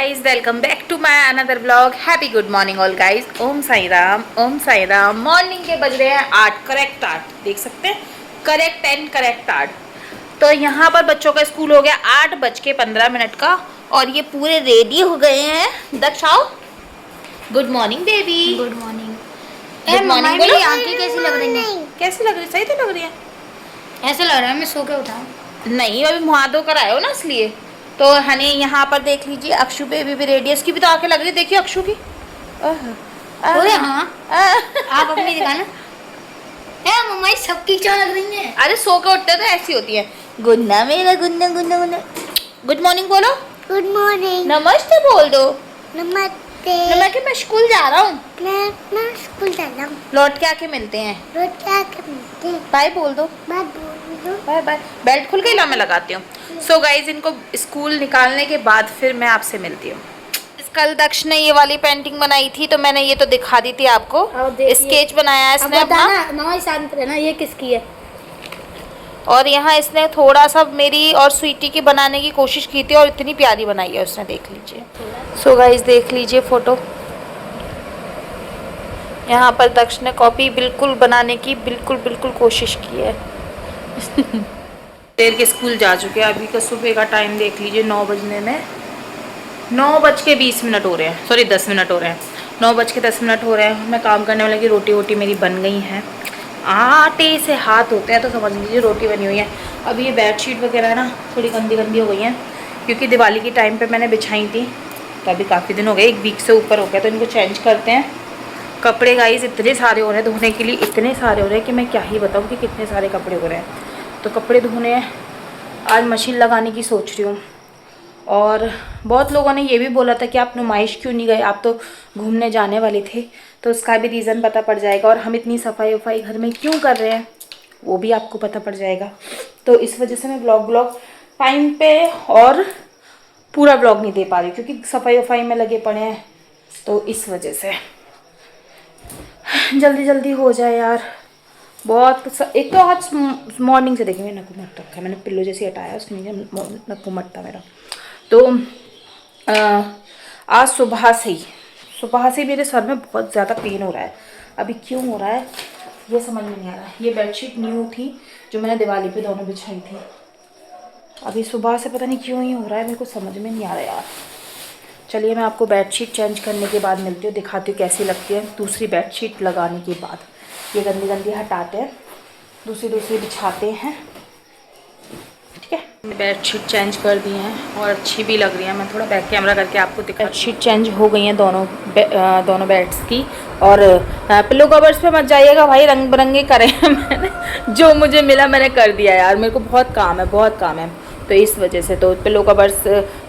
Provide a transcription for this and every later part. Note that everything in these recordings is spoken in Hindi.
guys, welcome back to my another vlog. Happy good morning all guys. Om Sai Ram, Om Sai Ram. Morning के बज रहे हैं 8, करेक्ट 8, देख सकते हैं, करेक्ट 10, करेक्ट 8। तो यहाँ पर बच्चों का स्कूल हो गया 8:15 का और ये पूरे रेडी हो गए हैं। दक्ष आओ, good morning baby. Good morning. Good morning. मेरी आंखें कैसी लग रही हैं? कैसी लग रही है? सही तो लग रही है। ऐसे लग रहा है मैं सो के उठा हूँ। नहीं, अभी मुँह धो कर आए हो ना, इसलिए। तो हनी यहाँ पर देख लीजिए, अक्षु बेबी भी रेडी है। इसकी भी तो आंखें लग रही है, देखिए अक्षु की। अरे हाँ, आप अपनी दिखाना। मम्मा सबकी क्या लग रही है? अरे सो के उठते तो ऐसी होती है। गुन्ना मेरा गुन्ना गुन्ना गुन्ना। गुड मॉर्निंग बोलो। Good morning. नमस्ते बोल दो। नमस्ते। नमस्ते। मैं स्कूल जा रहा हूँ। मैं स्कूल जा रहा हूँ। लौट के आके मिलते हैं। रोज क्या करते हैं? बाय बोल दो। बाय बोल दो। Bye bye. बेल्ट खुल गई, ला मैं लगाती हूँ। सो गाइज, इनको स्कूल निकालने के बाद फिर मैं आपसे मिलती हूँ। कल दक्ष ने ये वाली पेंटिंग बनाई थी तो मैंने ये तो दिखा दी थी आपको। स्केच बनाया है इसने अपना। मम्मा शांत रहना, ये किसकी है? और यहाँ इसने थोड़ा सा मेरी और स्वीटी की बनाने की कोशिश की थी और इतनी प्यारी बनाई है उसने, देख लीजिए। सो गाइस देख लीजिए फोटो। यहाँ पर दक्ष ने कॉपी बिल्कुल बनाने की बिल्कुल कोशिश की है। देर के स्कूल जा चुके हैं। अभी का सुबह का टाइम देख लीजिए, 9 बजने में 9:20 हो रहे हैं, सॉरी 10 मिनट हो रहे हैं। 9:10 हो रहे हैं। मैं काम करने वाले की रोटी वोटी मेरी बन गई हैं। आटे से हाथ होते हैं तो समझ लीजिए रोटी बनी हुई है। अब ये बेडशीट वगैरह ना थोड़ी गंदी हो गई हैं, क्योंकि दिवाली की टाइम पे मैंने बिछाई थी। तो अभी काफ़ी दिन हो गए, 1 वीक से ऊपर हो गया, तो इनको चेंज करते हैं। कपड़े गाइस इतने सारे हो रहे हैं धोने के लिए, इतने सारे हो रहे हैं कि मैं क्या ही बताऊँ कि कितने सारे कपड़े हो रहे हैं। तो कपड़े धोने आज मशीन लगाने की सोच रही हूँ। और बहुत लोगों ने ये भी बोला था कि आप नुमाइश क्यों नहीं गए, आप तो घूमने जाने वाले थे। तो उसका भी रीज़न पता पड़ जाएगा। और हम इतनी सफाई वफाई घर में क्यों कर रहे हैं वो भी आपको पता पड़ जाएगा। तो इस वजह से मैं ब्लॉग टाइम पे और पूरा ब्लॉग नहीं दे पा रही, क्योंकि सफाई वफाई में लगे पड़े हैं। तो इस वजह से जल्दी हो जाए यार। एक तो आज मॉर्निंग से देखिए मैंने नकुमट रखा है, मैंने पिल्लो जैसे हटाया, उसके नीचे नकुमट था मेरा। तो आज सुबह से मेरे सर में बहुत ज़्यादा पेन हो रहा है। अभी क्यों हो रहा है ये समझ में नहीं आ रहा है। ये बेडशीट न्यू थी जो मैंने दिवाली पे दोनों बिछाई थी। अभी सुबह से पता नहीं क्यों ही हो रहा है, मेरे को समझ में नहीं आ रहा यार। चलिए मैं आपको बेडशीट चेंज करने के बाद मिलती हूँ, दिखाती हूँ कैसी लगती है दूसरी बेडशीट लगाने के बाद। ये गंदी हटाते हैं, दूसरी बिछाते हैं, ठीक है। बेडशीट चेंज कर दी हैं और अच्छी भी लग रही है। मैं थोड़ा बैक कैमरा करके आपको दिखा। बेडशीट चेंज हो गई हैं दोनों बेड्स की। और पिलो कवर्स पे मत जाइएगा भाई, रंग बिरंगे करे हैं मैंने। जो मुझे मिला मैंने कर दिया यार, मेरे को बहुत काम है। तो इस वजह से तो पिलो कवर्स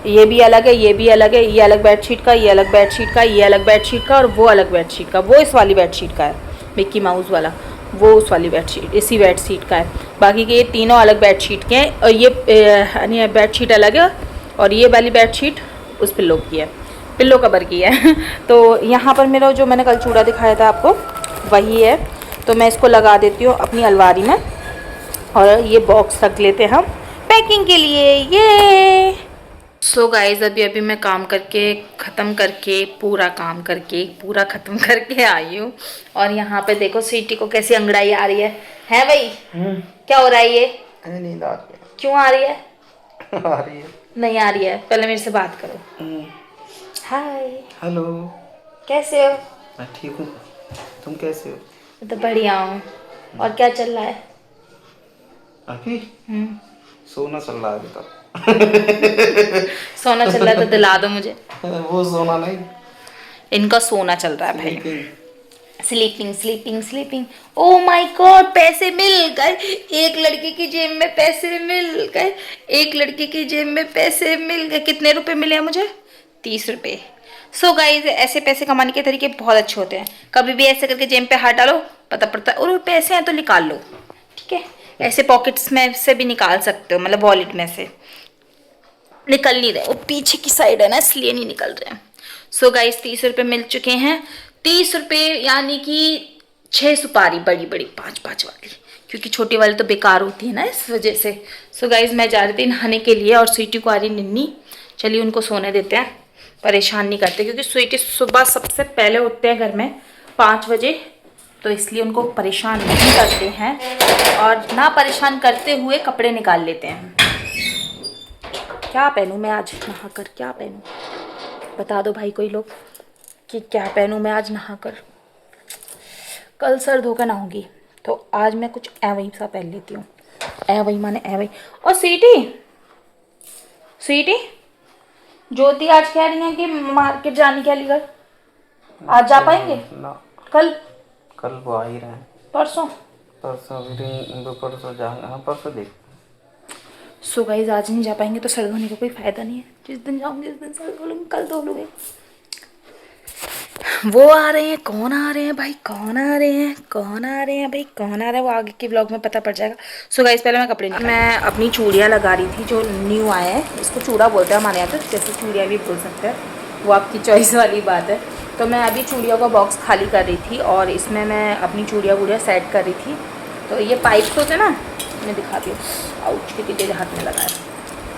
ये भी अलग है, ये भी अलग है। ये अलग बेडशीट का, ये अलग बेडशीट का, ये अलग बेडशीट का, और वो अलग बेडशीट का। वो इस वाली बेडशीट का है, मिक्की माउस वाला, वो उस वाली बेडशीट इसी बेडशीट का है। बाकी के ये तीनों अलग बेडशीट के हैं। और ये बेडशीट अलग है और ये वाली बेडशीट उस पिल्लो की है, पिल्लो कवर की है। तो यहाँ पर मेरा जो मैंने कल चूड़ा दिखाया था आपको वही है। तो मैं इसको लगा देती हूँ अपनी अलमारी में। और ये बॉक्स रख लेते हैं हम पैकिंग के लिए। ये सो गाइज अभी मैं काम करके ख़त्म करके पूरा ख़त्म करके आई हूँ। और यहाँ पे देखो स्वीटी को कैसी अंगड़ाई आ रही है भाई? क्या हो रहा है ये? नींद आ रही है। क्यों आ रही है? आ रही है। नहीं आ रही है, पहले मेरे से बात करो। हाय, हेलो, कैसे हो? मैं ठीक हूँ, तुम कैसे हो? मैं तो बढ़िया हूँ। और क्या चल रहा है अभी? सोना चल रहा है अभी तक। सोना चल रहा है तो दिला दो मुझे। वो सोना नहीं, इनका सोना चल रहा है भाई। स्लीपिंग। ओ माय गॉड, पैसे मिल गए। एक लड़के की जेब में पैसे मिल गए। कितने रुपए मिले मुझे? 30 रुपए। सो गाइस ऐसे पैसे कमाने के तरीके बहुत अच्छे होते हैं। कभी भी ऐसे करके जेब पे हाथ डालो, पता पड़ता है। और पैसे हैं तो निकाल लो, ठीक है। ऐसे पॉकेट्स में से भी निकाल सकते हो, मतलब वॉलेट में से निकल नहीं रहे, वो पीछे की साइड है ना, इसलिए नहीं निकल रहे हैं। सो गाइस 30 रुपए मिल चुके हैं। 30 रुपए यानी कि 6 सुपारी, बड़ी 5 वाली, क्योंकि छोटी वाली तो बेकार होती है ना, इस वजह से। सो गाइस मैं जा रही थी नहाने के लिए और स्वीटी को आ रही निन्नी। चलिए उनको सोने देते हैं। परेशान नहीं करते, क्योंकि स्वीटी सुबह सबसे पहले उठते हैं घर में 5 बजे, तो इसलिए उनको परेशान नहीं करते हैं, और ना परेशान करते हुए कपड़े निकाल लेते हैं। क्या पहनूं मैं आज नहाकर, क्या पहनूं? बता दो भाई कोई लोग कि क्या पहनूं मैं आज नहाकर। कल सर्द होकर नहाऊंगी, तो आज मैं कुछ ऐवही सा पहन लेती हूँ। ऐवही माने ऐवही। और स्वीटी ज्योति आज कह रही है कि मार्केट जाने के लिए, आज जा पाएंगे? ना, कल वो आ ही रहे हैं। परसों परसों जाएंगे। हाँ परसों देख। सो गाइस आज नहीं जा पाएंगे तो सर धोने का कोई फायदा नहीं है। जिस दिन जाऊंगी उस दिन सर धो लूँगी, कल धो लूँगी। वो आ रहे हैं, कौन आ रहे हैं भाई, कौन आ रहे हैं, कौन आ रहे हैं भाई, कौन आ रहा है, वो आगे के ब्लॉग में पता पड़ जाएगा। सो गाइस पहले मैं कपड़े मैं अपनी चूड़ियाँ लगा रही थी जो न्यू आए हैं। इसको चूड़ा बोलते हैं हमारे यहाँ, तो जैसे चूड़ियाँ भी बोल सकते हैं, वो आपकी चॉइस वाली बात है। तो मैं अभी चूड़ियों का बॉक्स खाली कर रही थी और इसमें मैं अपनी चूड़ियाँ वूड़ियाँ सेट कर रही थी। तो ये पाइप्स होते हैं ना, मैं दिखाती हूँ। आउच के तेरे हाथ में लगाया,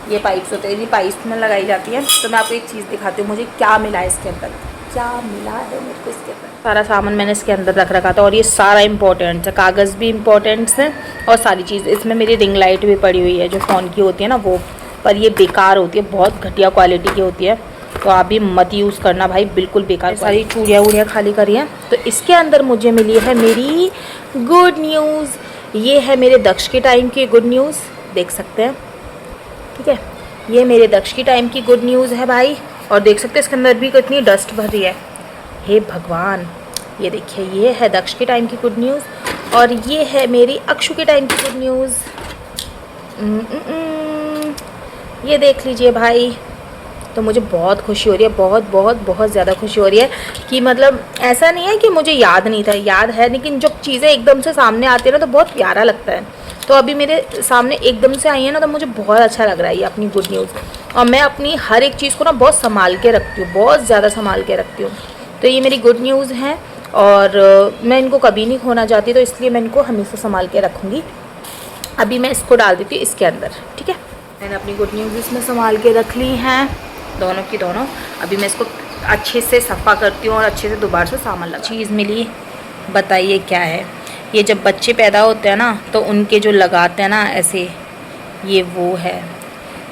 ये पाइप्स होते हैं, ये पाइप्स में लगाई जाती है। तो मैं आपको एक चीज़ दिखाती हूँ मुझे क्या मिला है इसके अंदर, क्या मिला है मेरे को इसके अंदर। सारा सामान मैंने इसके अंदर रख रखा था और ये सारा इंपॉर्टेंट है, कागज़ भी इम्पोर्टेंट्स हैं और सारी चीज़। इसमें मेरी रिंग लाइट भी पड़ी हुई है जो फ़ोन की होती है ना वो, पर ये बेकार होती है, बहुत घटिया क्वालिटी की होती है, तो आप भी मत यूज़ करना भाई, बिल्कुल बेकार। सारी चूड़ियाँ वूड़ियाँ खाली करी हैं। तो इसके अंदर मुझे मिली है मेरी गुड न्यूज़। ये है मेरे दक्ष के टाइम की गुड न्यूज़, देख सकते हैं, ठीक है। ये मेरे दक्ष की टाइम की गुड न्यूज़ है भाई, और देख सकते हैं इसके अंदर भी कितनी डस्ट भर रही है। हे भगवान, ये देखिए, ये है दक्ष के टाइम की गुड न्यूज़ और ये है मेरी अक्षु के टाइम की गुड न्यूज़। ये देख लीजिए भाई। तो मुझे बहुत खुशी हो रही है, बहुत बहुत बहुत ज़्यादा खुशी हो रही है कि मतलब ऐसा नहीं है कि मुझे याद नहीं था, याद है, लेकिन जब चीज़ें एकदम से सामने आती है ना तो बहुत प्यारा लगता है। तो अभी मेरे सामने एकदम से आई है ना, तो मुझे बहुत अच्छा लग रहा है ये अपनी गुड न्यूज़। और मैं अपनी हर एक चीज़ को ना बहुत संभाल के रखती हूँ, बहुत ज़्यादा संभाल के रखती हूँ। तो ये मेरी गुड न्यूज़ है और मैं इनको कभी नहीं खोना चाहती, तो इसलिए मैं इनको हमेशा संभाल के रखूँगी। अभी मैं इसको डाल देती हूँ इसके अंदर, ठीक है। मैंने अपनी गुड न्यूज़ इसमें संभाल के रख ली हैं, दोनों की दोनों। अभी मैं इसको अच्छे से सफ़ा करती हूँ और अच्छे से दोबारा से सामान लगा। चीज़ मिली, बताइए क्या है। ये जब बच्चे पैदा होते हैं ना तो उनके जो लगाते हैं ना ऐसे, ये वो है,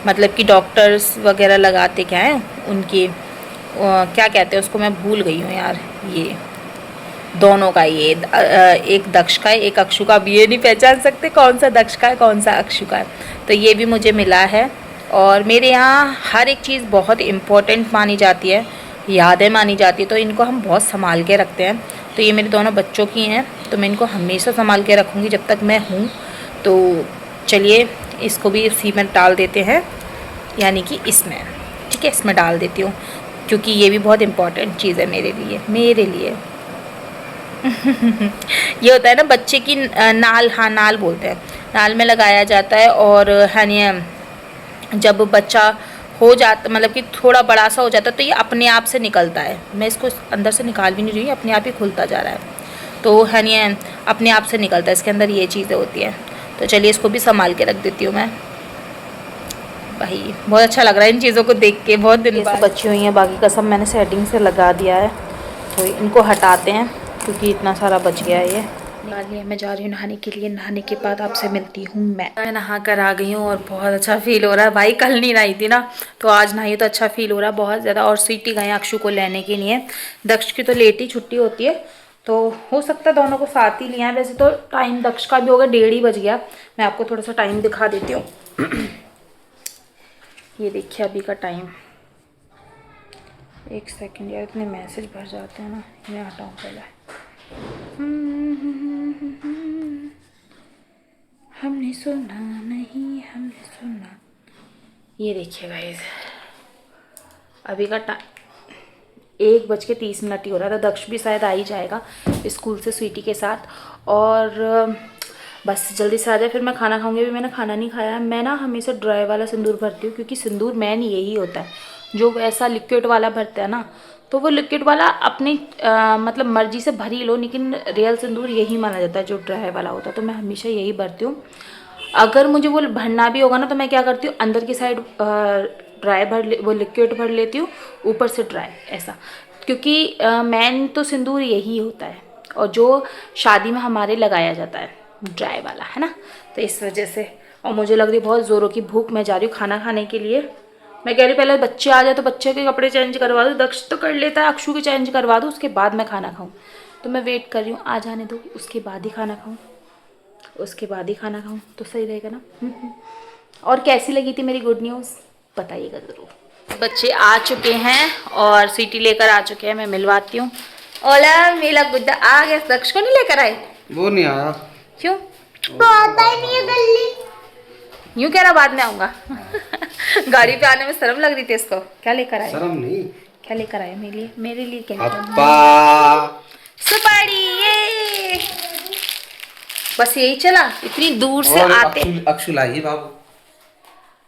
मतलब कि डॉक्टर्स वगैरह लगाते क्या है उनके, क्या कहते हैं उसको, मैं भूल गई हूँ यार। ये दोनों का, ये एक दक्ष का है एक अक्षु का, अब ये नहीं पहचान सकते कौन सा दक्ष का है कौन सा अक्षु का है। तो ये भी मुझे मिला है। और मेरे यहाँ हर एक चीज़ बहुत इम्पोर्टेंट मानी जाती है, यादें मानी जाती है, तो इनको हम बहुत संभाल के रखते हैं। तो ये मेरे दोनों बच्चों की हैं, तो मैं इनको हमेशा संभाल के रखूँगी जब तक मैं हूँ। तो चलिए इसको भी इसी में डाल देते हैं, यानी कि इसमें, ठीक है, इसमें डाल देती हूँ, क्योंकि ये भी बहुत इम्पोर्टेंट चीज़ है मेरे लिए। ये होता है ना बच्चे की नाल, हाँ नाल बोलते हैं, नाल में लगाया जाता है। और है जब बच्चा हो जाता, मतलब कि थोड़ा बड़ा सा हो जाता है, तो ये अपने आप से निकलता है। मैं इसको अंदर से निकाल भी नहीं रही, अपने आप ही खुलता जा रहा है, तो है नहीं, अपने आप से निकलता है। इसके अंदर ये चीज़ें होती हैं। तो चलिए इसको भी संभाल के रख देती हूँ मैं भाई। बहुत अच्छा लग रहा है इन चीज़ों को देख के, बहुत दिन बाद। बची हुई हैं, बाकी का सब मैंने सेटिंग से लगा दिया है, तो इनको हटाते हैं क्योंकि इतना सारा बच गया है। ये मैं जा रही हूँ नहाने के लिए। नहाने के बाद आपसे मिलती हूँ मैं नहा कर आ गई हूँ और बहुत अच्छा फील हो रहा है भाई। कल नहीं नहाई थी ना, तो आज नहाई तो अच्छा फील हो रहा है बहुत ज़्यादा। और स्वीटी गए अक्षु को लेने के लिए, दक्ष की तो लेट ही छुट्टी होती है, तो हो सकता है दोनों को साथ ही लिया है। वैसे तो टाइम दक्ष का भी होगा, 1:30 बज गया। मैं आपको थोड़ा सा टाइम दिखा देती हूँ। ये देखिए अभी का टाइम, 1 सेकेंड यार, इतने मैसेज भर जाते हैं ना, मैं हटाऊँ पहले। हमने सुना नहीं, हमने सुना। ये देखिए गाइस, अभी का टाइम 1:30 ही हो रहा था। दक्ष भी शायद आ ही जाएगा स्कूल से स्वीटी के साथ, और बस जल्दी से आ जाए फिर मैं खाना खाऊंगी। अभी मैंने खाना नहीं खाया है। मैं ना हमेशा ड्राई वाला सिंदूर भरती हूँ, क्योंकि सिंदूर मेन यही होता है, जो ऐसा लिक्विड वाला भरते हैं ना, तो वो लिक्विड वाला अपनी मतलब मर्जी से भर ही लो, लेकिन रियल सिंदूर यही माना जाता है जो ड्राई वाला होता है। तो मैं हमेशा यही भरती हूँ। अगर मुझे वो भरना भी होगा ना, तो मैं क्या करती हूँ, अंदर की साइड वो लिक्विड भर लेती हूँ, ऊपर से ड्राई, ऐसा। क्योंकि मेन तो सिंदूर यही होता है, और जो शादी में हमारे लगाया जाता है ड्राई वाला, है ना। तो इस वजह से, और मुझे लग रही बहुत ज़ोरों की भूख, मैं जा रही हूँ खाना खाने के लिए। मैं कह रही पहले बच्चे आ जाए तो बच्चे के कपड़े चेंज करवा दूँ, दक्ष तो कर लेता है, अक्षु के चेंज करवा दूँ, उसके बाद मैं खाना खाऊँ। तो मैं वेट कर रही हूँ, आ जाने दो, उसके बाद ही खाना खाऊँ, उसके बाद ही खाना खाऊँ तो सही रहेगा ना। और कैसी लगी थी मेरी गुड न्यूज़ बताइएगा ज़रूर। बच्चे आ चुके हैं और सीटी लेकर आ चुके हैं, मैं मिलवाती हूँ। ओला मेरा गुड्डा आ गया, दक्ष को नहीं लेकर आए? वो नहीं आया। क्यों? तो आता ही नहीं है गली। यूँ कह रहा बाद में आऊँगा। गाड़ी पे आने में शर्म लग रही थी इसको। क्या लेकर आए? शर्म नहीं। क्या लेकर आए मेरे लिए क्या? अप्पा सुपारी, ये बस यही चला, इतनी दूर से आते। अक्षु लाई बाबू।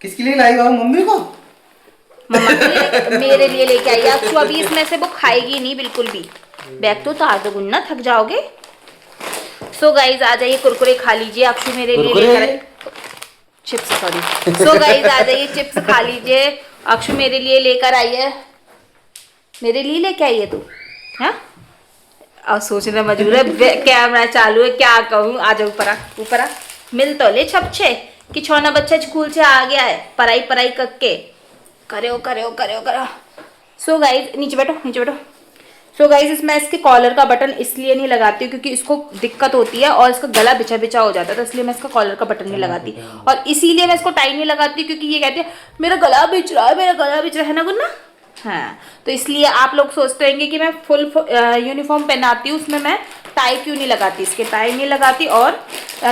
किसके लिए लाई बाबू? मम्मी को? मम्मा के लिए, मेरे लिए लेके आई। अक्षु अभी इसमें से वो खाएगी नहीं बिल्कुल भी। बैग तो उतार दो गुन्ना, थक जाओगे। सो गाइज आ जाइए, कुरकुरे खा लीजिए। अक्षु मेरे लिए लेकर, चिप्स सॉरी। सो गाइज आ जाइए, चिप्स खा लीजिए। अक्षु मेरे लिए लेकर आई है, मेरे लिए लेके आई है तू, हाँ? और सोचना मजबूर है, कैमरा चालू है, क्या कहूँ। आ जाओ ऊपर आ, मिल तो ले छपछे कि छोना बच्चा स्कूल से आ गया है पढ़ाई करके। करो। सो गाइज नीचे बैठो। सो गाइज इसमें इसके कॉलर का बटन इसलिए नहीं लगाती हूँ क्योंकि इसको दिक्कत होती है और इसका गला बिछा हो जाता है, तो इसलिए मैं इसका कॉलर का बटन नहीं लगाती। और इसीलिए मैं इसको टाई नहीं लगाती क्योंकि ये कहती है मेरा गला बिछ रहा है ना गुन्ना। हाँ, तो इसलिए आप लोग सोचते होंगे कि मैं फुल यूनिफॉर्म पहनाती हूँ, उसमें मैं टाई क्यों नहीं लगाती, इसके टाई नहीं लगाती और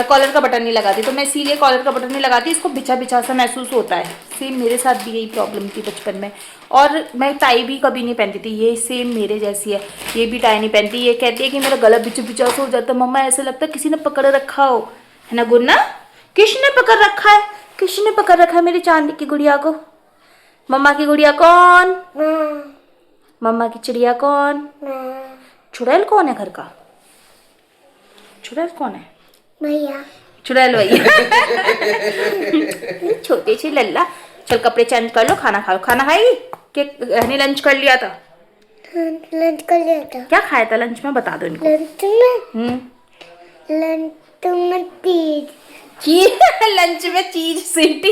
कॉलर का बटन नहीं लगाती। तो मैं इसीलिए कॉलर का बटन नहीं लगाती, इसको बिछा सा महसूस होता है। सेम मेरे साथ भी यही प्रॉब्लम थी बचपन में, और मैं टाई भी कभी नहीं पहनती थी। ये सेम मेरे जैसी है, ये भी टाई नहीं पहनती। ये कहती है कि मेरा गला बिछा सा हो जाता है मम्मा, ऐसा लगता है किसी ने पकड़ रखा हो, है ना गुन्ना? किसने पकड़ रखा है मेरी चांदी की गुड़िया को? मम्मा की गुड़िया कौन? मम्मा की चिड़िया कौन? चुड़ैल कौन है घर का? चुड़ैल कौन है? भैया। चुड़ैल भैया। छोटे से लल्ला। चल कपड़े चेंज कर लो, खाना खाओ। खाना खाएगी कि लंच कर लिया था? लंच कर लिया था। क्या खाया था लंच में, बता दो इनको। लंच में चीज। लंच में चीज सीटी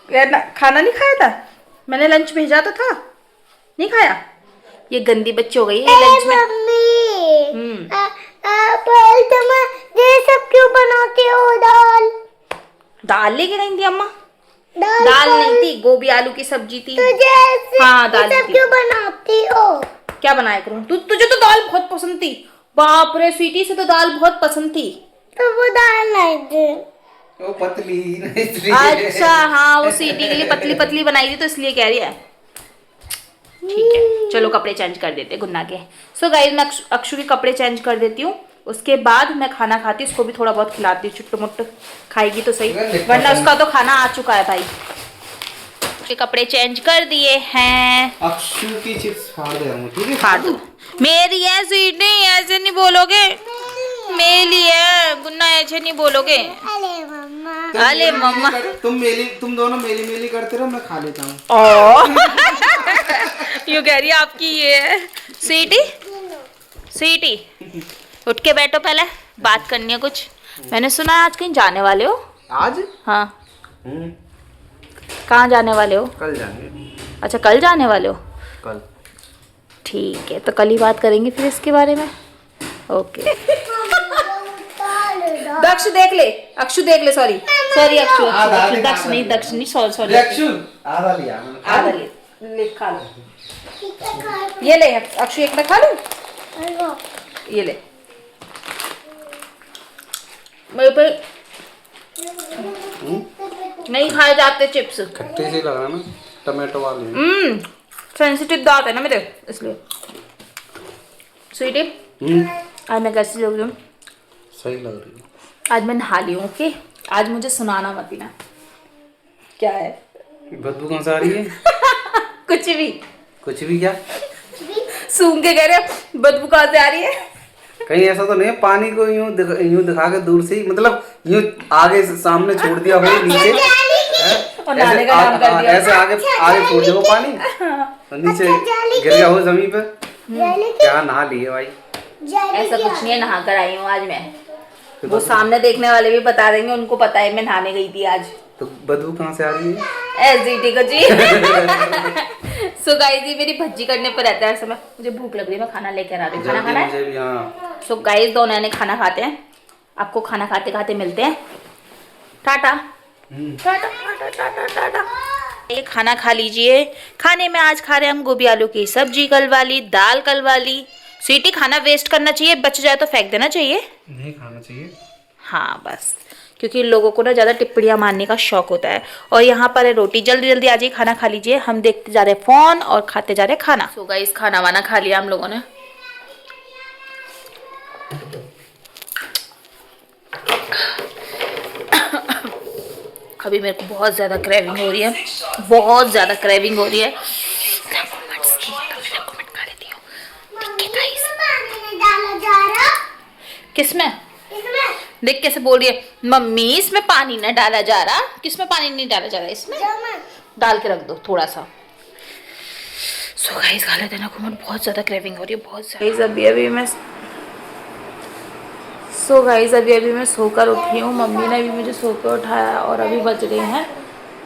खाना नहीं खाया था? मैंने लंच भेजा तो था, नहीं खाया? ये गंदी बच्ची हो गई है लंच में। मम्मी तुम ये सब क्यों बनाती हो? दाल लेके गई थी अम्मा। दाल नहीं थी, गोभी आलू की सब्जी थी। हाँ दाल सब थी। क्यों बनाती हो? क्या बनाया करूँ? तुझे तो दाल बहुत पसंद थी। बाप रे, स्वीटी से तो दाल बहुत पसंद थी। तो वो दाल नहीं थी, वो पतली इसलिए। अच्छा हाँ, वो सीटी के लिए पतली बनाई थी तो इसलिए कह रही है। ठीक है, चलो कपड़े चेंज कर देते गुन्ना के। सो गाइस मैं अक्षु के कपड़े चेंज कर देती हूँ, उसके बाद मैं खाना खाती हूँ। इसको भी थोड़ा बहुत खिलाती हूँ, चुट्टू मुट्टू खाएगी तो सही, वरना उसका तो खाना आ चुका है भाई। के कपड़े चेंज कर दिए हैं। अक्षु की चिप्स फाड़ दे रहा ठीक है? फाड़ दो। मेरी है स्वीटी, ऐसे नहीं बोलोगे। मेरी है गुन्ना, ऐसे नहीं बोलोगे। अरे मम्मा। अरे मम्मा, तुम दोनों मेली करते रहो, मैं खा लेता हूँ। यूँ कह रही है आपकी ये है। स्वीटी उठ के बैठो, पहले बात करनी है कुछ। मैंने सुना है आज कहीं जाने वाले हो। आज? हाँ। कहाँ जाने वाले हो? कल जाएंगे। अच्छा कल जाने वाले हो? कल। ठीक है, तो कल ही बात करेंगे फिर इसके बारे में। ओके। दक्ष देख ले, अक्षु देख ले, सॉरी अक्षु, दक्ष नहीं, सॉरी अक्षु आधा लिया ले खा लो। ये ले अक्षु, एक मैं खा लूं? ये ले। मेरे पे नहीं खाए जाते चिप्स, खट्टे से लग रहा ना, टमाटो वाले। सेंसिटिव दांत है ना मेरे, इसलिए। स्वीटी आज मैं कैसी लग रही हूँ? सही लग रही है। आज मैं नहा ली हूँ। ओके, आज मुझे सुनाना मत ना। क्या है? बदबू कौन सा आ रही है? कुछ भी क्या? सूंघ के कह रहे बदबू कहाँ से आ रही है? कहीं ऐसा तो नहीं है पानी को यूं दिखा के दूर से ही, मतलब यूं आगे से सामने छोड़ दिया हो नीचे? और नहाने का नाम कर दिया। ऐसे आगे आगे छोड़ दो पानी और नीचे गिर गया हो जमीन पर, क्या नहा लिए भाई। ऐसा कुछ नहीं है, नहा कर आई हूँ आज मैं। वो सामने देखने वाले भी बता देंगे, उनको पता है मैं नहाने गई थी आज। तो बदबू कहाँ से आ रही है? ऐसी ठीक है जी। सो गाइस ये मेरी भज्जी करने पर रहता है समय। मुझे भूख लग रही है, मैं खाना लेकर आ रही हूँ। खाना खाना है? मुझे भी, हाँ। सो गाइस दोनों ने खाना खाते हैं, आपको खाना खाते खाते मिलते हैं। टाटा टाटा टाटा टाटा टाटा। ये खाना खा लीजिए। खाने में आज खा रहे हैं हम गोभी आलू की सब्जी कल वाली, दाल कल वाली। स्वीटी खाना वेस्ट करना चाहिए, बच जाए तो फेंक देना चाहिए, नहीं खाना चाहिए। हाँ बस, क्योंकि लोगों को ना ज़्यादा टिप्पणियाँ मारने का शौक होता है। और यहाँ पर है रोटी, जल्दी जल्दी आ जाइए खाना खा लीजिए। हम देखते जा रहे हैं फोन और खाते जा रहे हैं खाना। सो गाइस खाना वाना खा लिया हम लोगों ने। अभी मेरे को बहुत ज़्यादा क्रेविंग हो रही है, बहुत ज़्यादा क्रेविंग हो रही है। किसमें? देख कैसे बोल रही है मम्मी, इसमें पानी ना डाला जा रहा। किसमें पानी नहीं डाला जा रहा? इसमें डाल के रख दो थोड़ा सा। सो गाइस खा लेते ना, बहुत ज़्यादा क्रेविंग हो रही है, बहुत ज़्यादा। अभी मैं सोकर उठी हूँ। मम्मी ने भी मुझे सोकर उठाया और अभी बज रहे हैं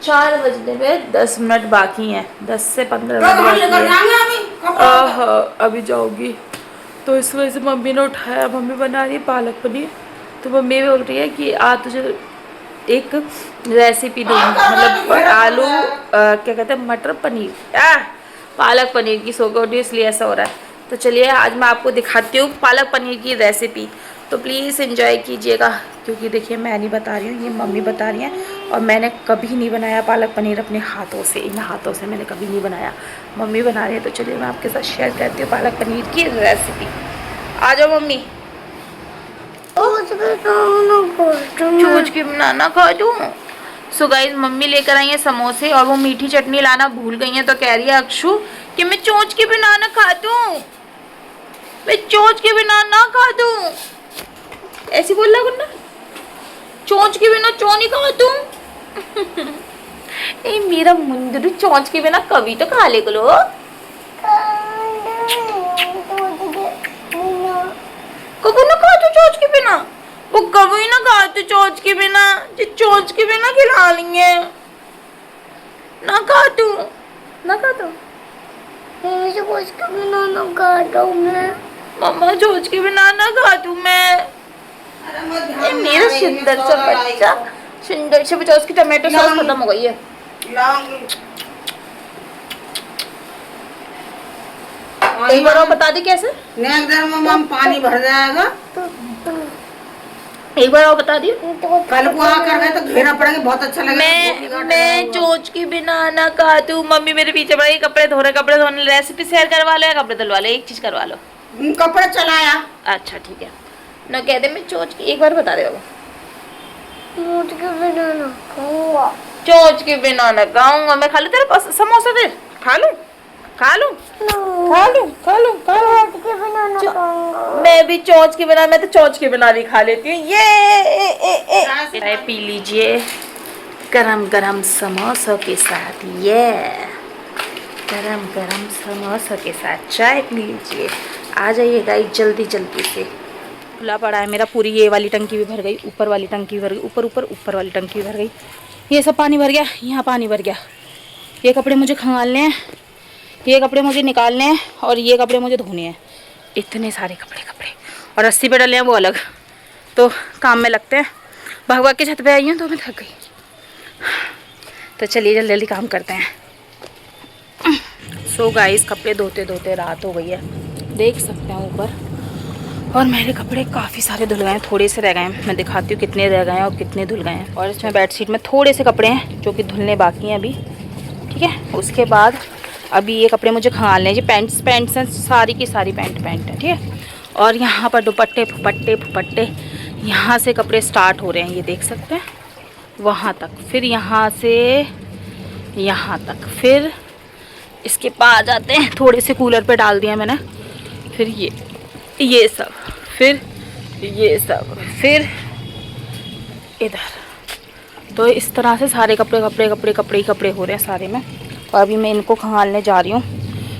4 बजने में 10 मिनट बाकी हैं, 10 से 15 मिनट बाकी है। अभी जाऊँगी तो इस वजह से मम्मी ने उठाया। मम्मी बना रही है पालक पनीर, तो मम्मी बोल रही है कि आज तुझे एक रेसिपी दूँगी, मतलब आलू क्या कहते हैं मटर पनीर, पालक पनीर की। सोकर उठी इसलिए ऐसा हो रहा है। तो चलिए आज मैं आपको दिखाती हूँ पालक पनीर की रेसिपी, तो प्लीज़ एंजॉय कीजिएगा। क्योंकि देखिए मैं नहीं बता रही हूँ, ये मम्मी बता रही हैं, और मैंने कभी नहीं बनाया पालक पनीर अपने हाथों से, इन हाथों से मैंने कभी नहीं बनाया, मम्मी बना रही है। तो चलिए मैं आपके साथ शेयर करती हूँ पालक पनीर की रेसिपी। आ जाओ मम्मी। चोच के बनाना खा दूँ। सो गाइस मम्मी लेकर आई है समोसे, और वो मीठी चटनी लाना भूल गई हैं, तो कह रही है अक्षु कि मैं चोच के बिना ना खा दूँ, मैं चोच के बिना ना खा दूँ। ऐसी बोल रहा गुन्ना, चोंच के बिना चो नहीं खा तुम। ए मेरा मुंदरू, चोंच के बिना कभी तो खा ले लो। कभी ना खा तू चोंच के बिना, वो कभी ना खा तू चोंच के बिना, जो चोंच के बिना खिला लेंगे। ना खा तू, ना खा तू। चोंच के बिना ना खाता हूँ मैं। मम्मा चोंच के बिना ना खा तू मैं। मेरा सुंदर सा बच्चा, सुंदर से बच्चा। उसकी टमाटो सॉस खत्म हो गई है। एक बार और बता दी कैसे? पानी भर जाएगा। एक बार और बता दी। कल को आकर गए तो घेरा पड़ेगा, बहुत अच्छा लगेगा। मैं चोच के बिना ना खा तू। मम्मी मेरे पीछे पड़ी, कपड़े धोने रेसिपी शेयर करवा लो या कपड़े धुलवा लो, एक चीज करवा लो। कपड़े चलाया। अच्छा ठीक है ना, कह दे मैं चोच की। एक बार बता दे बाबा। चोंच के बिना ना खाऊंगा। चोच के बिना ना खाऊंगा। मैं खा लूं तेरा समोसा, फिर खा लूं खा लूं खा लूं खा लूं खा लूं। चोंच के बिना ना खाऊंगा। मैं भी चोंच के बिना, मैं तो चोंच के बिना भी खा लेती हूँ। ये चाय पी लीजिए गरम गरम समोसों के साथ। ये गरम गरम समोसों के साथ चाय पी लीजिए। आ जाइए गाइस जल्दी जल्दी से। खुला पड़ा है मेरा, पूरी ये वाली टंकी भी भर गई, ऊपर वाली टंकी भी भर गई, ऊपर वाली टंकी भी भर गई। ये सब पानी भर गया, यहाँ पानी भर गया। ये कपड़े मुझे खंगालने हैं, ये कपड़े मुझे निकालने हैं, और ये कपड़े मुझे धोने हैं। इतने सारे कपड़े और रस्सी पे डले हैं वो अलग, तो काम में लगते हैं। भगवा के छत पे आई हूँ तो मैं थक गई। तो चलिए जल्दी जल्दी काम करते हैं। सो गाइस कपड़े धोते धोते रात हो गई है, देख सकते हैं ऊपर। और मेरे कपड़े काफ़ी सारे धुल गए हैं, थोड़े से रह गए हैं। मैं दिखाती हूँ कितने रह गए हैं और कितने धुल गए हैं। और इसमें बेडशीट में थोड़े से कपड़े हैं जो कि धुलने बाकी हैं अभी, ठीक है। उसके बाद अभी ये कपड़े मुझे खंगालने हैं। ये पैंट्स हैं, सारी की सारी पैंट है, ठीक है। और यहाँ पर दुपट्टे फुपट्टे यहाँ से कपड़े स्टार्ट हो रहे हैं, ये देख सकते हैं, वहाँ तक, फिर यहाँ से यहाँ तक, फिर इसके पास जाते हैं, थोड़े से कूलर पे डाल दिया मैंने, फिर ये सब, फिर ये सब, फिर इधर तो इस तरह से सारे कपड़े कपड़े कपड़े कपड़े ही कपड़े हो रहे हैं सारे में। और अभी मैं इनको खंगालने जा रही हूँ,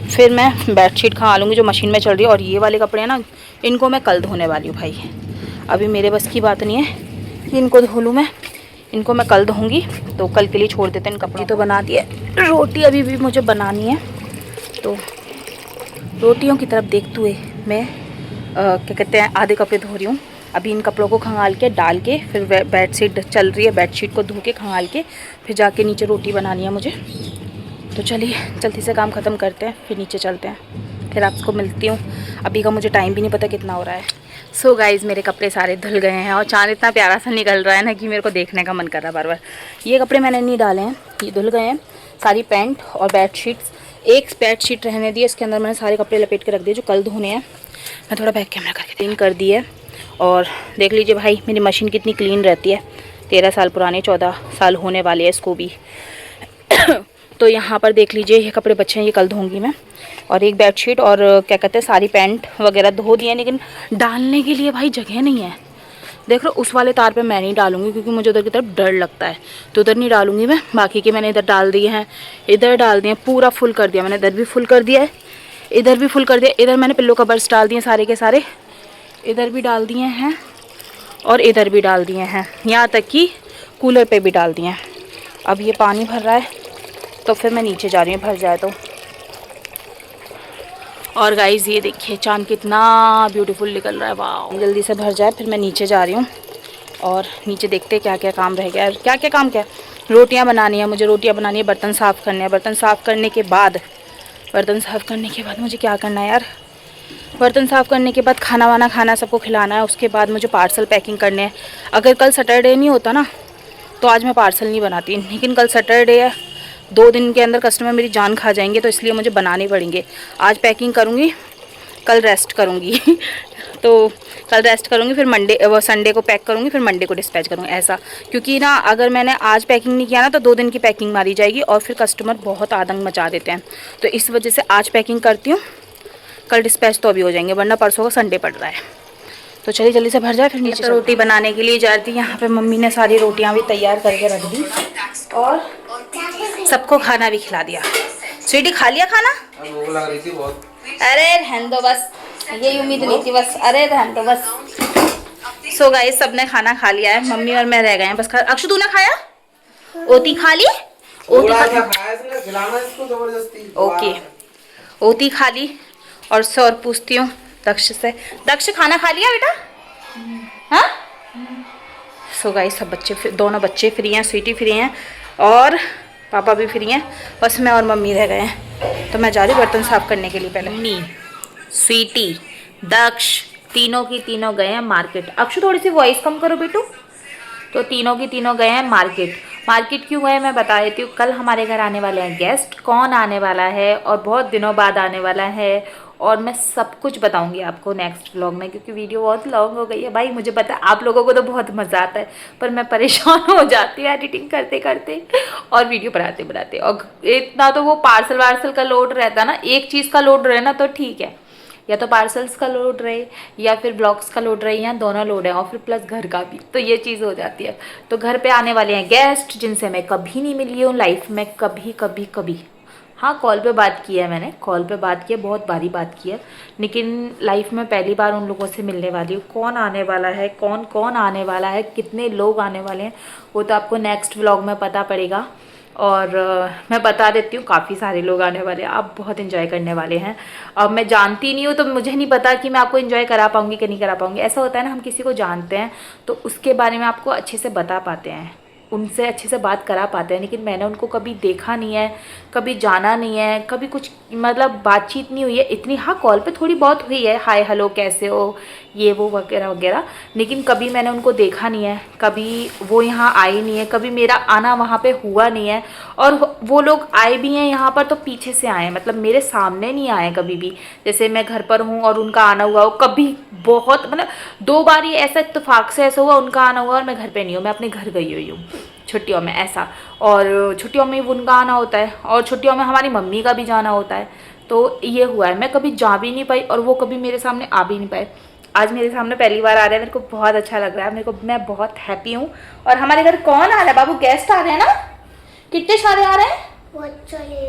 फिर मैं बेडशीट खंगालूँगी जो मशीन में चल रही है। और ये वाले कपड़े हैं ना, इनको मैं कल धोने वाली हूँ भाई। अभी मेरे बस की बात नहीं है कि इनको धो लूँ मैं, इनको मैं कल धोऊँगी। तो कल के लिए छोड़ देते हैं इन कपड़े। तो बना दिए, रोटी अभी भी मुझे बनानी है। तो रोटियों की तरफ देखते हुए मैं क्या कहते हैं आधे कपड़े धो रही हूँ। अभी इन कपड़ों को खंगाल के डाल के फिर बेडशीट चल रही है, बेडशीट को धो के खंगाल के फिर जाके नीचे रोटी बनानी है मुझे। तो चलिए जल्दी से काम ख़त्म करते हैं, फिर नीचे चलते हैं, फिर आपको मिलती हूँ। अभी का मुझे टाइम भी नहीं पता कितना हो रहा है। सो गाइज़ मेरे कपड़े सारे धुल गए हैं और चाँद इतना प्यारा सा निकल रहा है ना कि मेरे को देखने का मन कर रहा है बार बार। ये कपड़े मैंने नहीं डाले हैं, ये धुल गए हैं। सारी पैंट और बेडशीट्स, एक बेडशीट रहने दी, इसके अंदर मैंने सारे कपड़े लपेट के रख दिए जो कल धोने हैं। मैं थोड़ा बैक कैमरा करके क्लीन कर दी है। और देख लीजिए भाई मेरी मशीन कितनी क्लीन रहती है, 13 साल पुरानी, 14 साल होने वाले हैं इसको भी। तो यहाँ पर देख लीजिए ये कपड़े बच्चे हैं, ये कल धोऊंगी मैं। और एक बेडशीट और क्या कहते हैं सारी पैंट वगैरह धो दिए, लेकिन डालने के लिए भाई जगह नहीं है। देख लो उस वाले तार पे मैं नहीं डालूंगी क्योंकि मुझे उधर की तरफ डर लगता है, तो उधर नहीं डालूंगी मैं। बाकी के मैंने इधर डाल दिए हैं, इधर डाल दिए, पूरा फुल कर दिया मैंने। इधर भी फुल कर दिया है, इधर भी फुल कर दिया। इधर मैंने पिल्लो कवर्स डाल दिए सारे के सारे, इधर भी डाल दिए हैं और इधर भी डाल दिए हैं, यहाँ तक कि कूलर पे भी डाल दिए हैं। अब ये पानी भर रहा है तो फिर मैं नीचे जा रही हूँ, भर जाए तो। और गाइज़ ये देखिए चाँद कितना ब्यूटीफुल निकल रहा है, वाह। जल्दी से भर जाए फिर मैं नीचे जा रही हूँ और नीचे देखते क्या क्या काम रह गया है। क्या क्या काम क्या है, रोटियाँ बनानी है मुझे, रोटियाँ बनानी है, बर्तन साफ़ करने हैं। बर्तन साफ़ करने के बाद मुझे क्या करना है यार, बर्तन साफ़ करने के बाद खाना वाना खाना, सबको खिलाना है। उसके बाद मुझे पार्सल पैकिंग करने हैं। अगर कल सैटरडे नहीं होता ना तो आज मैं पार्सल नहीं बनाती, लेकिन कल सैटरडे है, 2 दिन के अंदर कस्टमर मेरी जान खा जाएंगे, तो इसलिए मुझे बनाने पड़ेंगे। आज पैकिंग करूँगी, कल रेस्ट करूँगी। तो कल रेस्ट करूँगी, फिर मंडे वो संडे को पैक करूँगी, फिर मंडे को डिस्पैच करूँगी ऐसा। क्योंकि ना अगर मैंने आज पैकिंग नहीं किया ना तो 2 दिन की पैकिंग मारी जाएगी और फिर कस्टमर बहुत आतंक मचा देते हैं। तो इस वजह से आज पैकिंग करती हूँ, कल डिस्पैच तो अभी हो जाएंगे, वरना परसों को संडे पड़ रहा है। तो चलिए जल्दी से भर जाए फिर नीचे। रोटी बनाने के लिए जाती, यहाँ पे मम्मी ने सारी रोटियाँ भी तैयार करके रख दी और सबको खाना भी खिला दिया। स्वीटी खा लिया खाना? भूख लग रही थी बहुत। अरे रहने दो बस, यही उम्मीद नहीं थी बस, अरे रहने दो बस। सो गाइस सबने खाना खा लिया है, मम्मी और मैं रह गए हैं बस। अक्षु तूने खाया? ओती खा ली? ओती ओके, ओती खा ली। और सर पूछती हूँ दक्ष से, दक्ष खाना खा लिया बेटा? हाँ। सो गाइस सब बच्चे, दोनों बच्चे फ्री हैं, स्वीटी फ्री हैं और पापा भी फ्री हैं, बस मैं और मम्मी रह गए हैं। तो मैं जा रही हूँ बर्तन साफ़ करने के लिए। पहले मम्मी, स्वीटी, दक्ष तीनों की तीनों गए हैं मार्केट। अक्षु थोड़ी सी वॉइस कम करो बेटू। तो तीनों की तीनों गए हैं मार्केट। मार्केट क्यों गए मैं बता देती हूँ। कल हमारे घर आने वाले हैं गेस्ट, कौन आने वाला है और बहुत दिनों बाद आने वाला है, और मैं सब कुछ बताऊंगी आपको नेक्स्ट व्लॉग में, क्योंकि वीडियो बहुत लॉन्ग हो गई है भाई। मुझे पता है आप लोगों को तो बहुत मज़ा आता है, पर मैं परेशान हो जाती हूँ एडिटिंग करते करते और वीडियो बनाते बनाते। और इतना तो वो पार्सल वार्सल का लोड रहता ना, एक चीज़ का लोड रहे ना तो ठीक है, या तो पार्सल्स का लोड रहे या फिर ब्लॉग्स का लोड रहे, या दोनों लोड है और फिर प्लस घर का भी, तो ये चीज़ हो जाती है। तो घर पे आने वाले हैं गेस्ट जिनसे मैं कभी नहीं मिली हूँ लाइफ में, कभी। हाँ कॉल पे बात की है मैंने, कॉल पे बात की है, बहुत बारी बात की है, लेकिन लाइफ में पहली बार उन लोगों से मिलने वाली हूँ। कौन आने वाला है, कौन कौन आने वाला है, कितने लोग आने वाले हैं, वो तो आपको नेक्स्ट व्लॉग में पता पड़ेगा। और मैं बता देती हूँ काफ़ी सारे लोग आने वाले हैं, आप बहुत इन्जॉय करने वाले हैं। अब मैं जानती नहीं हूँ तो मुझे नहीं पता कि मैं आपको इन्जॉय करा पाऊँगी कि नहीं करा पाऊँगी। ऐसा होता है ना, हम किसी को जानते हैं तो उसके बारे में आपको अच्छे से बता पाते हैं, उनसे अच्छे से बात करा पाते हैं, लेकिन मैंने उनको कभी देखा नहीं है, कभी जाना नहीं है, कभी कुछ मतलब बातचीत नहीं हुई है इतनी। हाँ कॉल पे थोड़ी बहुत हुई है, हाय हेलो कैसे हो ये वो वगैरह वगैरह, लेकिन कभी मैंने उनको देखा नहीं है, कभी वो यहाँ आए नहीं है, कभी मेरा आना वहाँ पे हुआ नहीं है। और वो लोग आए भी हैं यहाँ पर तो पीछे से आए हैं, मतलब मेरे सामने नहीं आए कभी भी। जैसे मैं घर पर हूँ और उनका आना हुआ हो, कभी बहुत मतलब 2 बार ही ऐसा इत्तेफाक से ऐसा हुआ, उनका आना हुआ और मैं घर पे नहीं हूँ, मैं अपने घर गई हुई हूँ छुट्टियों में ऐसा। और छुट्टियों में उनका आना होता है और छुट्टियों में हमारी मम्मी का भी जाना होता है, तो ये हुआ है। मैं कभी जा भी नहीं पाई और वो कभी मेरे सामने आ भी नहीं पाए। आज मेरे सामने पहली बार आ रहे हैं, मेरे को बहुत अच्छा लग रहा है, मैं बहुत हैप्पी हूँ। और हमारे घर कौन आ रहा है बाबू? गेस्ट आ रहे हैं ना? कितने सारे आ रहे हैं?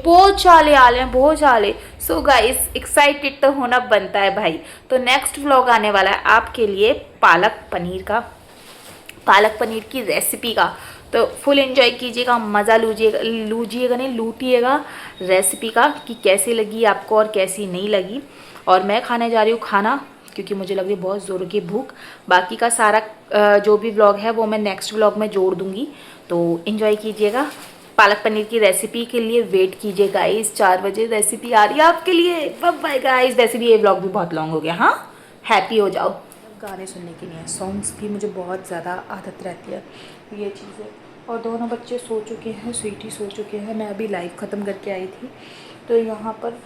बहुत साले आ रहे हैं, बहुत साले। सो गाइस एक्साइटेड तो होना बनता है भाई। तो नेक्स्ट व्लॉग आने वाला है आपके लिए पालक पनीर की रेसिपी का। तो फुल एंजॉय कीजिएगा, मज़ा लूटिएगा रेसिपी का कि कैसी लगी आपको और कैसी नहीं लगी। और मैं खाने जा रही हूँ खाना, क्योंकि मुझे लग रही है बहुत ज़ोर की भूख। बाकी का सारा जो भी व्लॉग है वो मैं नेक्स्ट व्लॉग में जोड़ दूँगी। तो एंजॉय कीजिएगा। पालक पनीर की रेसिपी के लिए वेट कीजिए गाइस, 4 बजे रेसिपी आ रही है आपके लिए। Bye guys. वैसे भी ये व्लॉग भी बहुत लॉन्ग हो गया। हाँ, हैप्पी हो जाओ। गाने सुनने के लिए सॉन्ग्स की मुझे बहुत ज़्यादा आदत रहती है, ये चीज़ें। और दोनों बच्चे सो चुके हैं, स्वीटी सो चुके हैं। मैं अभी लाइव ख़त्म करके आई थी, तो यहाँ पर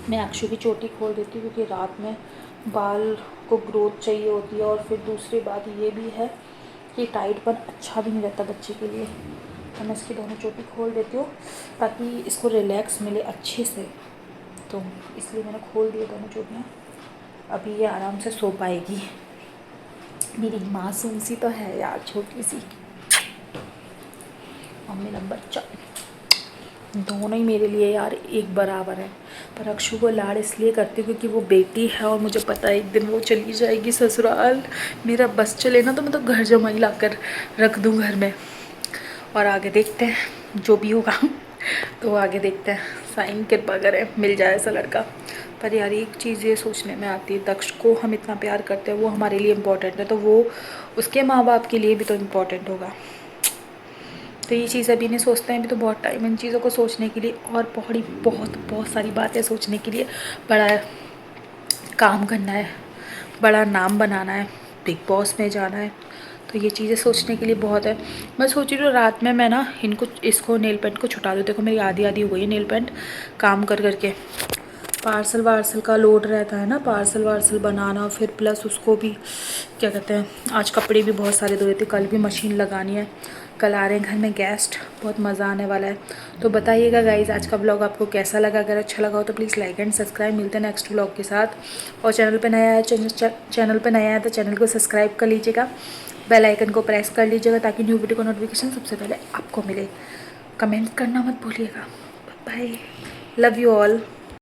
मैं अक्षु की चोटी खोल देती हूँ, क्योंकि रात में बाल को ग्रोथ चाहिए होती है। और फिर दूसरी बात ये भी है कि टाइटपन अच्छा भी नहीं रहता बच्चे के लिए। तो मैं इसकी दोनों चोटी खोल देती हूँ ताकि इसको रिलैक्स मिले अच्छे से। तो इसलिए मैंने खोल दिया दोनों चोटियाँ। अभी ये आराम से सो पाएगी। मेरी मासूम सी तो है यार, छोटी सी मम्मी नंबर 4। दोनों ही मेरे लिए यार एक बराबर है। पर अक्षु को लाड़ इसलिए करती हूँ क्योंकि वो बेटी है, और मुझे पता है एक दिन वो चली जाएगी ससुराल। मेरा बस चले ना तो मैं तो घर जमाई ला कर रख दूँ घर में। और आगे देखते हैं जो भी होगा। तो आगे देखते हैं, साईं कृपा करे मिल जाए ऐसा लड़का। पर यार एक चीज़ ये सोचने में आती है, दक्ष को हम इतना प्यार करते हैं, वो हमारे लिए इम्पोर्टेंट है, तो वो उसके माँ बाप के लिए भी तो इम्पोर्टेंट होगा। तो ये चीज़ अभी नहीं सोचते हैं, अभी तो बहुत टाइम इन चीज़ों को सोचने के लिए, और बहुत सारी बातें सोचने के लिए। बड़ा काम करना है, बड़ा नाम बनाना है, बिग बॉस में जाना है, तो ये चीज़ें सोचने के लिए बहुत है। मैं सोच रही हूँ रात में मैं ना इसको नेल पेंट को छुटा दूँ। देखो मेरी आधी हो गई है नेल पेंट काम कर करके। पार्सल वार्सल का लोड रहता है ना, पार्सल वार्सल बनाना, फिर प्लस उसको भी क्या कहते हैं, आज कपड़े भी बहुत सारे धोए थे, कल भी मशीन लगानी है। कल आ रहे हैं घर में गेस्ट, बहुत मज़ा आने वाला है। तो बताइएगा गाइज़ आज का व्लॉग आपको कैसा लगा। अगर अच्छा लगा हो तो प्लीज़ लाइक एंड सब्सक्राइब। मिलते हैं नेक्स्ट व्लॉग के साथ। और चैनल पे नया है तो चैनल को सब्सक्राइब कर लीजिएगा, बेल आइकन को प्रेस कर लीजिएगा ताकि न्यू वीडियो का नोटिफिकेशन सबसे पहले आपको मिले। कमेंट करना मत भूलिएगा। Bye, love you all.